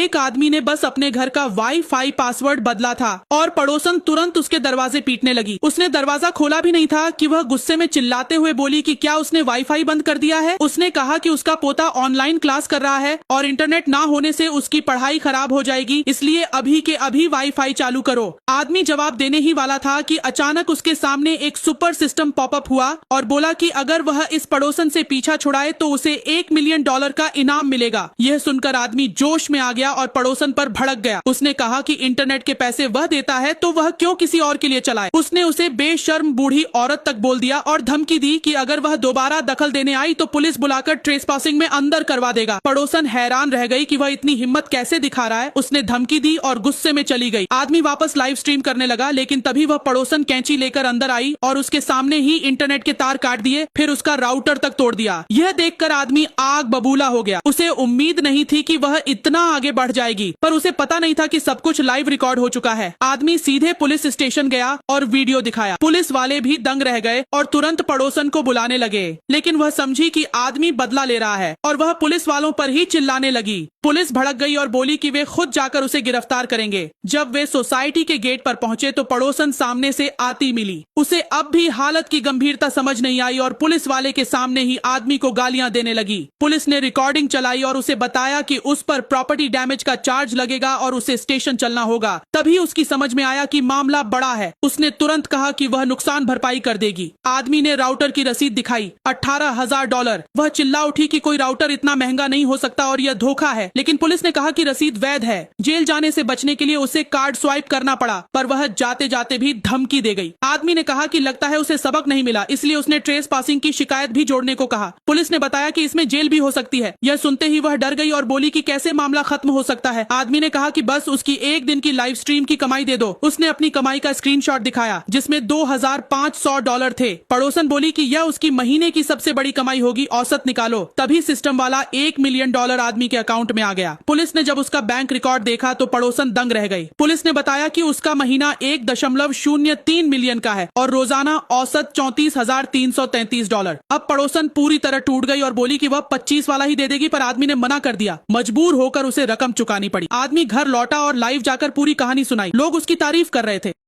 एक आदमी ने बस अपने घर का वाईफाई पासवर्ड बदला था और पड़ोसन तुरंत उसके दरवाजे पीटने लगी। उसने दरवाजा खोला भी नहीं था कि वह गुस्से में चिल्लाते हुए बोली कि क्या उसने वाईफाई बंद कर दिया है। उसने कहा कि उसका पोता ऑनलाइन क्लास कर रहा है और इंटरनेट ना होने से उसकी पढ़ाई खराब हो जाएगी, इसलिए अभी के अभी वाईफाई चालू करो। आदमी जवाब देने ही वाला था कि अचानक उसके सामने एक सुपर सिस्टम पॉपअप हुआ और बोला कि अगर वह इस पड़ोसन से पीछा छुड़ाए तो उसे $1 मिलियन का इनाम मिलेगा। यह सुनकर आदमी जोश में आ गया और पड़ोसन पर भड़क गया। उसने कहा कि इंटरनेट के पैसे वह देता है तो वह क्यों किसी और के लिए चलाए। उसने उसे बेशर्म बूढ़ी औरत तक बोल दिया और धमकी दी कि अगर वह दोबारा दखल देने आई तो पुलिस बुलाकर ट्रेसपासिंग में अंदर करवा देगा। पड़ोसन हैरान रह गई कि वह इतनी हिम्मत कैसे दिखा रहा है। उसने धमकी दी और गुस्से में चली गई। आदमी वापस लाइव स्ट्रीम करने लगा, लेकिन तभी वह पड़ोसन कैंची लेकर अंदर आई और उसके सामने ही इंटरनेट के तार काट दिए, फिर उसका राउटर तक तोड़ दिया। यह देखकर आदमी आग बबूला हो गया। उसे उम्मीद नहीं थी कि वह इतना आगे बढ़ जाएगी, पर उसे पता नहीं था कि सब कुछ लाइव रिकॉर्ड हो चुका है। आदमी सीधे पुलिस स्टेशन गया और वीडियो दिखाया। पुलिस वाले भी दंग रह गए और तुरंत पड़ोसन को बुलाने लगे, लेकिन वह समझी कि आदमी बदला ले रहा है और वह पुलिस वालों पर ही चिल्लाने लगी। पुलिस भड़क गई और बोली कि वे खुद जाकर उसे गिरफ्तार करेंगे। जब वे सोसाइटी के गेट पर पहुंचे तो पड़ोसन सामने से आती मिली। उसे अब भी हालत की गंभीरता समझ नहीं आई और पुलिस वाले के सामने ही आदमी को गालियां देने लगी। पुलिस ने रिकॉर्डिंग चलाई और उसे बताया कि उस पर प्रॉपर्टी डैमेज का चार्ज लगेगा और उसे स्टेशन चलना होगा। तभी उसकी समझ में आया कि मामला बड़ा है। उसने तुरंत कहा कि वह नुकसान भरपाई कर देगी। आदमी ने राउटर की रसीद दिखाई, $18,000। वह चिल्ला उठी कि कोई राउटर इतना महंगा नहीं हो सकता और यह धोखा है, लेकिन पुलिस ने कहा कि रसीद वैध है। जेल जाने से बचने के लिए उसे कार्ड स्वाइप करना पड़ा, पर वह जाते जाते भी धमकी दे गई। आदमी ने कहा कि लगता है उसे सबक नहीं मिला, इसलिए उसने ट्रेस पासिंग की शिकायत भी जोड़ने को कहा। पुलिस ने बताया कि इसमें जेल भी हो सकती है। यह सुनते ही वह डर गई और बोली कि कैसे मामला खत्म हो सकता है। आदमी ने कहा कि बस उसकी एक दिन की लाइव स्ट्रीम की कमाई दे दो। उसने अपनी कमाई का स्क्रीनशॉट दिखाया जिसमें $2,500 थे। पड़ोसन बोली कि यह उसकी महीने की सबसे बड़ी कमाई होगी, औसत निकालो। तभी सिस्टम वाला $1 मिलियन आदमी के अकाउंट में आ गया। पुलिस ने जब उसका बैंक रिकॉर्ड देखा तो पड़ोसन दंग रह गई। पुलिस ने बताया कि उसका महीना 1.03 मिलियन का है और रोजाना औसत $34,333। अब पड़ोसन पूरी तरह टूट गई और बोली कि वह 25 वाला ही दे देगी, पर आदमी ने मना कर दिया। मजबूर होकर उसे रकम चुकानी पड़ी। आदमी घर लौटा और लाइव जाकर पूरी कहानी सुनाई। लोग उसकी तारीफ कर रहे थे।